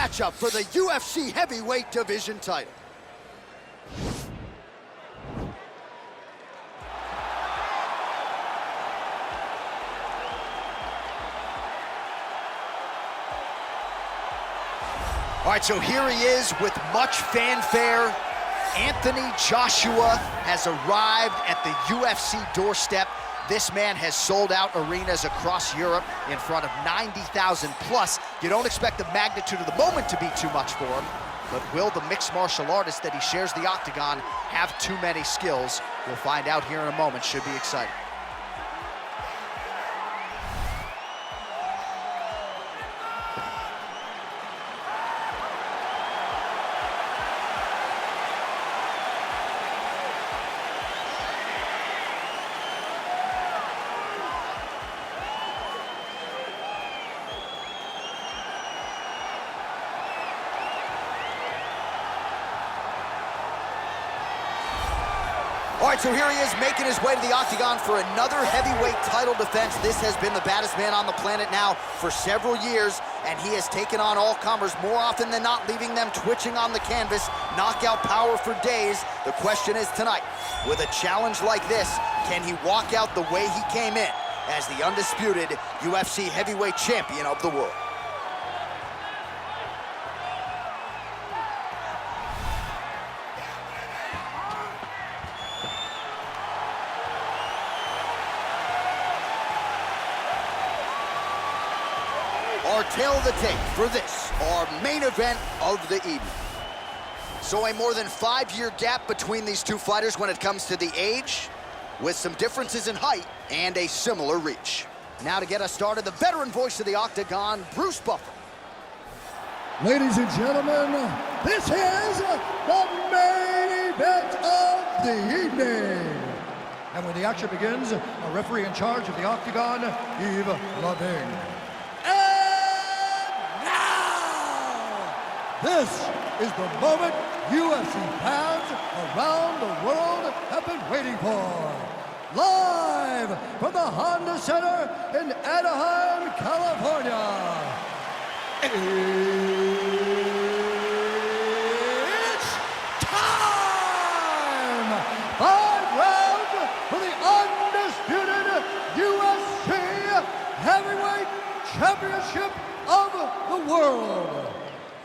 matchup for the UFC heavyweight division title. All right, so here he is with much fanfare. Anthony Joshua has arrived at the UFC doorstep. This man has sold out arenas across Europe in front of 90,000 plus. You don't expect the magnitude of the moment to be too much for him, but will the mixed martial artist that he shares the octagon have too many skills? We'll find out here in a moment. Should be exciting. All right, so here he is making his way to the octagon for another heavyweight title defense. This has been the baddest man on the planet now for several years, and he has taken on all comers more often than not, leaving them twitching on the canvas, knockout power for days. The question is tonight, with a challenge like this, can he walk out the way he came in as the undisputed UFC heavyweight champion of the world? Our tail of the tape for this, our main event of the evening. So a more than 5-year gap between these two fighters when it comes to the age, with some differences in height and a similar reach. Now to get us started, the veteran voice of the octagon, Bruce Buffer. Ladies and gentlemen, this is the main event of the evening. And when the action begins, a referee in charge of the octagon, Yves Lavigne. This is the moment UFC fans around the world have been waiting for. Live from the Honda Center in Anaheim, California. It's time! 5 rounds for the undisputed UFC Heavyweight Championship of the world.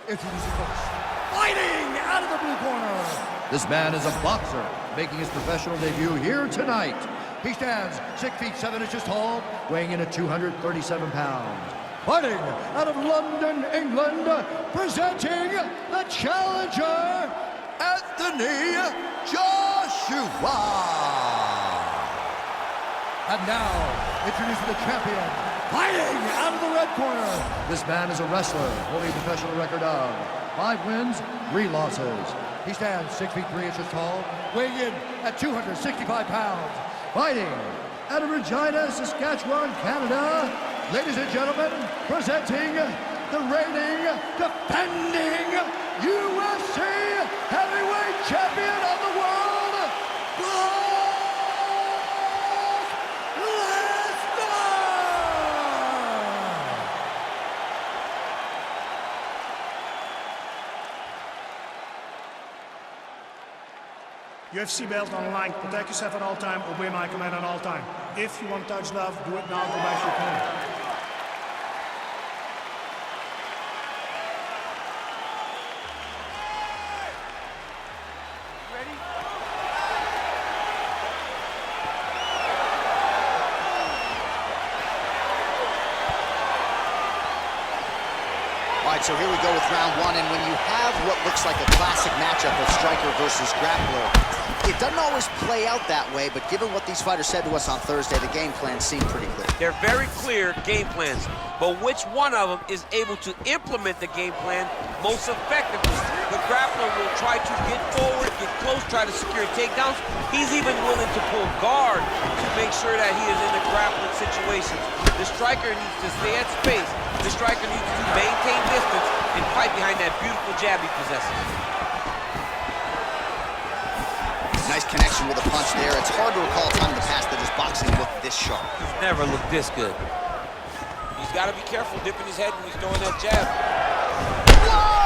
Introducing first, fighting out of the blue corner. This man is a boxer, making his professional debut here tonight. He stands 6 feet 7 inches tall, weighing in at 237 pounds. Fighting out of London, England, presenting the challenger, Anthony Joshua. And now, introducing the champion, fighting out of the red corner. This man is a wrestler, holding a professional record of 5 wins, 3 losses. He stands 6 feet 3 inches tall, weighing in at 265 pounds. Fighting out of Regina, Saskatchewan, Canada. Ladies and gentlemen, presenting the reigning, defending UFC heavyweight champion of the world, Lesnar! UFC belt on the line. Protect yourself at all time. Obey my command at all time. If you want to touch love, do it now. Go back to your corner. All right, so here we go with round 1, and when you have what looks like a classic matchup of striker versus grappler, it doesn't always play out that way, but given what these fighters said to us on Thursday, the game plan seemed pretty clear. They're very clear game plans, but which one of them is able to implement the game plan most effectively? The grappler will try to get forward, get close, try to secure takedowns. He's even willing to pull guard to make sure that he is in the grappling situation. The striker needs to stay at space. The striker needs to maintain distance and fight behind that beautiful jab he possesses. Nice connection with a punch there. It's hard to recall a time in the past that his boxing looked this sharp. He's never looked this good. He's got to be careful dipping his head when he's throwing that jab. Whoa!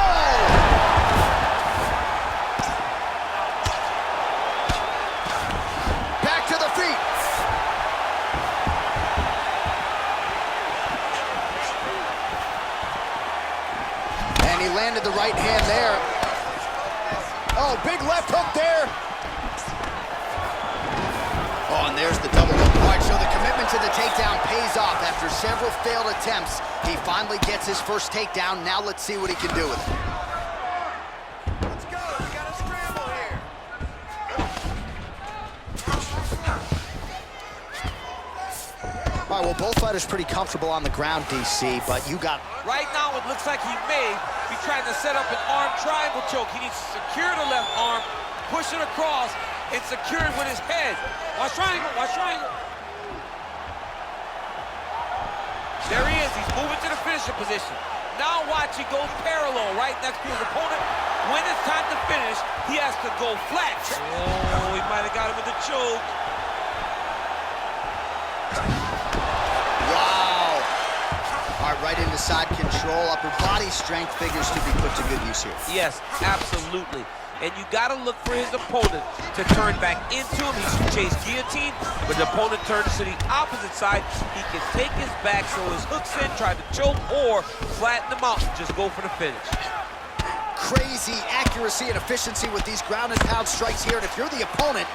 And he landed the right hand there. Oh, big left hook there. Oh, and there's the double hook. All right, so the commitment to the takedown pays off. After several failed attempts, he finally gets his first takedown. Now let's see what he can do with it. Let's go. We got a scramble here. All right, well, both fighters pretty comfortable on the ground, DC, but you got... Right now, it looks like he may be trying to set up an arm triangle choke. He needs to secure the left arm, push it across, and secure it with his head. Watch triangle, watch triangle. There he is, he's moving to the finishing position. Now watch, he goes parallel right next to his opponent. When it's time to finish, he has to go flat. Oh, he might have got him with the choke. Wow. All right, right into side control. Upper body strength figures to be put to good use here. Yes, absolutely. And you got to look for his opponent to turn back into him. He should chase guillotine, but the opponent turns to the opposite side. He can take his back so his hooks in, try to choke, or flatten him out and just go for the finish. Crazy accuracy and efficiency with these ground and pound strikes here. And if you're the opponent,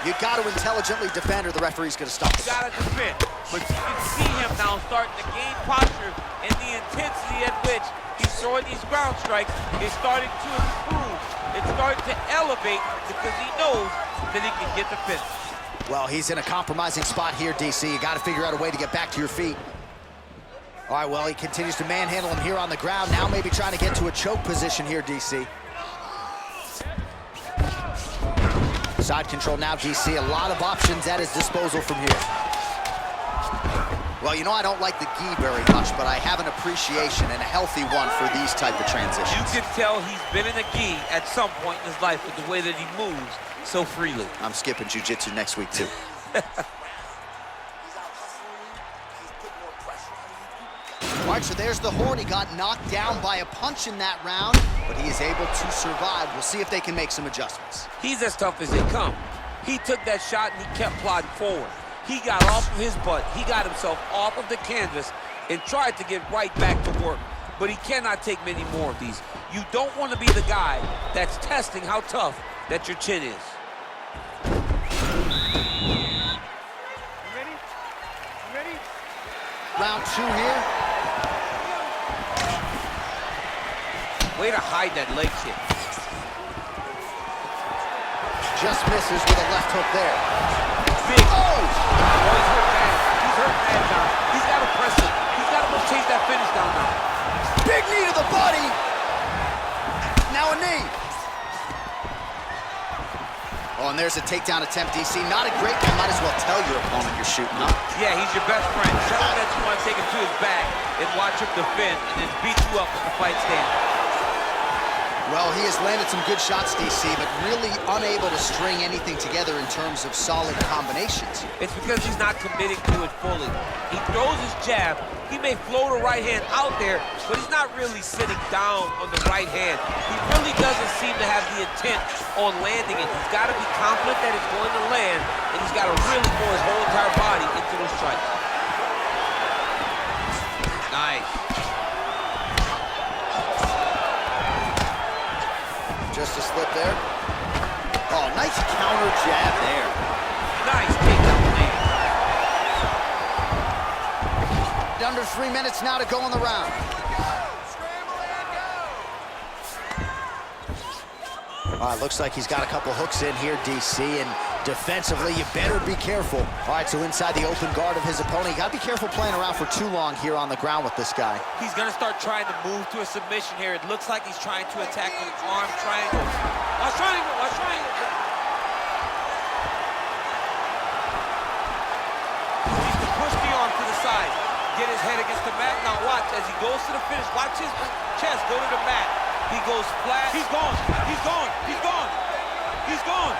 you got to intelligently defend or the referee's going to stop. You got to defend. But you can see him now starting to gain posture, and the intensity at which he's throwing these ground strikes is starting to improve. It's starting to elevate because he knows that he can get the finish. Well, he's in a compromising spot here, DC. You got to figure out a way to get back to your feet. All right, well, he continues to manhandle him here on the ground. Now maybe trying to get to a choke position here, DC. Side control now, DC. A lot of options at his disposal from here. Well, you know I don't like the gi very much, but I have an appreciation and a healthy one for these type of transitions. You can tell he's been in a gi at some point in his life with the way that he moves so freely. I'm skipping jiu-jitsu next week, too. All right, so there's the Horn. He got knocked down by a punch in that round, but he is able to survive. We'll see if they can make some adjustments. He's as tough as they come. He took that shot and he kept plodding forward. He got off of his butt. He got himself off of the canvas and tried to get right back to work. But he cannot take many more of these. You don't want to be the guy that's testing how tough that your chin is. You ready? You ready? Round two here. Way to hide that leg kick. Just misses with a left hook there. Big. Oh, he's hurt bad. He's hurt bad now. He's got to press it. He's got to go chase that finish down now. Big knee to the body. Now a knee. Oh, and there's a takedown attempt, DC. Not a great one. Might as well tell your opponent you're shooting, huh? Yeah, he's your best friend. Tell him that you want to take him to his back and watch him defend and then beat you up with the fight stand. Well, he has landed some good shots, DC, but really unable to string anything together in terms of solid combinations. It's because he's not committing to it fully. He throws his jab. He may float a right hand out there, but he's not really sitting down on the right hand. He really doesn't seem to have the intent on landing it. He's got to be confident that it's going to land, and he's got to really throw his whole entire body into those strikes. Nice. Just a slip there. Oh, nice counter jab there. Nice takedown land. Under 3 minutes now to go in the round. All right, looks like he's got a couple hooks in here, DC, and defensively, you better be careful. All right, so inside the open guard of his opponent, you got to be careful playing around for too long here on the ground with this guy. He's going to start trying to move to a submission here. It looks like he's trying to attack the arm triangle. Watch triangle, watch triangle. He needs to push the arm to the side, get his head against the mat. Now watch, as he goes to the finish, watch his chest go to the mat. He goes flat. He's gone, he's gone, he's gone, he's gone.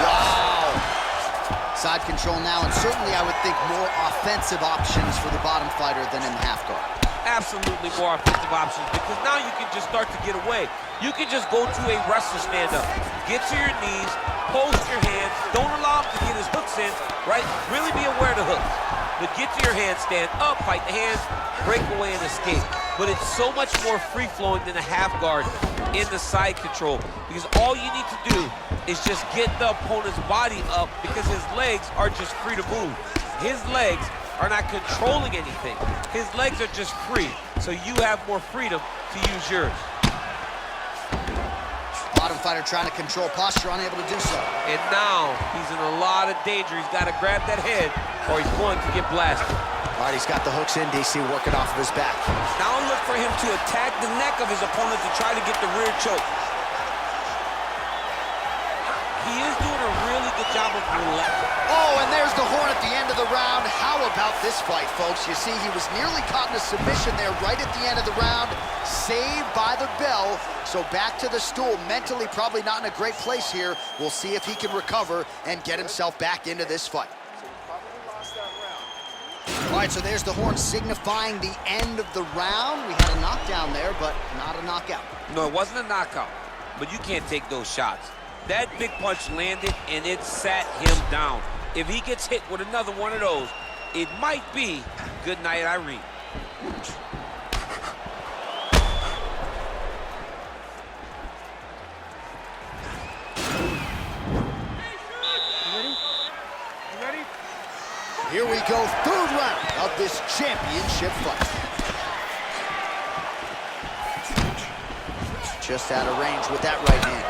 Wow. Side control now, and certainly I would think more offensive options for the bottom fighter than in the half guard. Absolutely more offensive options, because now you can just start to get away. You can just go to a wrestler stand-up, get to your knees, post your hands. Don't allow him to get his hooks in, right? Really be aware of the hooks. But get to your hands, stand up, fight the hands, break away and escape. But it's so much more free-flowing than a half guard in the side control, because all you need to do is just get the opponent's body up, because his legs are just free to move. His legs are not controlling anything. His legs are just free, so you have more freedom to use yours. Bottom fighter trying to control posture, unable to do so. And now he's in a lot of danger. He's got to grab that head or he's going to get blasted. All right, he's got the hooks in, DC, working off of his back. Now look for him to attack the neck of his opponent to try to get the rear choke. He is doing a really good job of relaxing. Oh, and there's the horn at the end of the round. How about this fight, folks? You see, he was nearly caught in a submission there right at the end of the round. Saved by the bell. So back to the stool. Mentally probably not in a great place here. We'll see if he can recover and get himself back into this fight. All right, so there's the horn signifying the end of the round. We had a knockdown there, but not a knockout. No, it wasn't a knockout, but you can't take those shots. That big punch landed, and it sat him down. If he gets hit with another one of those, it might be good night, Irene. Here we go, third round of this championship fight. Just out of range with that right hand.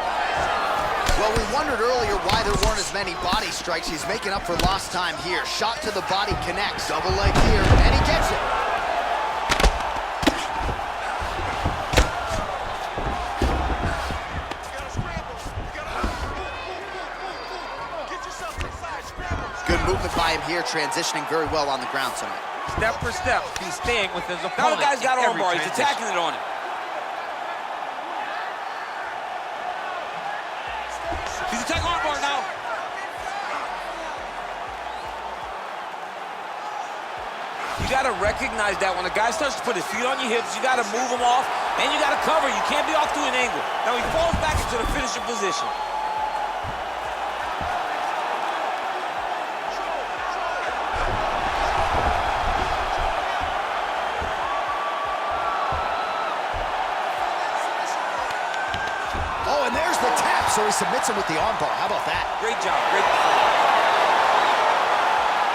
Well, we wondered earlier why there weren't as many body strikes. He's making up for lost time here. Shot to the body connects. Double leg here, and he gets it. Good movement by him here, transitioning very well on the ground tonight. Step for step, he's staying with his opponent. Now the guy's got in every armbar. He's transition. attacking it on him. He's attacking armbar now. You got to recognize that when a guy starts to put his feet on your hips, you got to move him off, and you got to cover. You can't be off to an angle. Now he falls back into the finishing position. Oh, and there's the tap, so he submits him with the armbar. How about that? Great job. Great performance.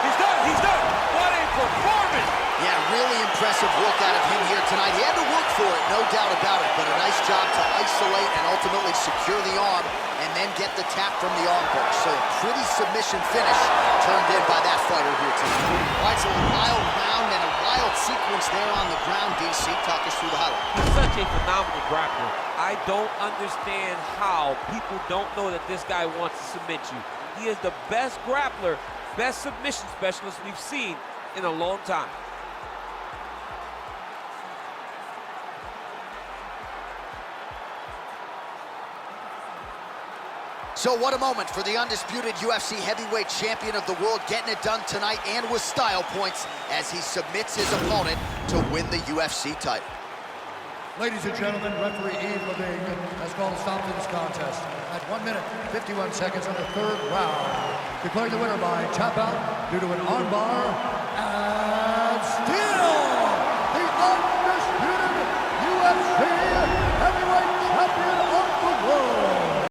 He's done. He's done. What a performance. Yeah, really impressive work out of him here tonight. He had to work for it, no doubt about it, but a nice job to isolate and ultimately secure the arm and then get the tap from the armbar. So a pretty submission finish turned in by that fighter here tonight. All right, so a wild round and a wild sequence there on the ground. DC, talk us through the highlight. He's such a phenomenal grappler. I don't understand how people don't know that this guy wants to submit you. He is the best grappler, best submission specialist we've seen in a long time. So what a moment for the undisputed UFC heavyweight champion of the world, getting it done tonight and with style points as he submits his opponent to win the UFC title. Ladies and gentlemen, referee Yves Levine has called a stop to this contest at 1 minute, 51 seconds on the third round, declaring the winner by tap out due to an armbar and steel.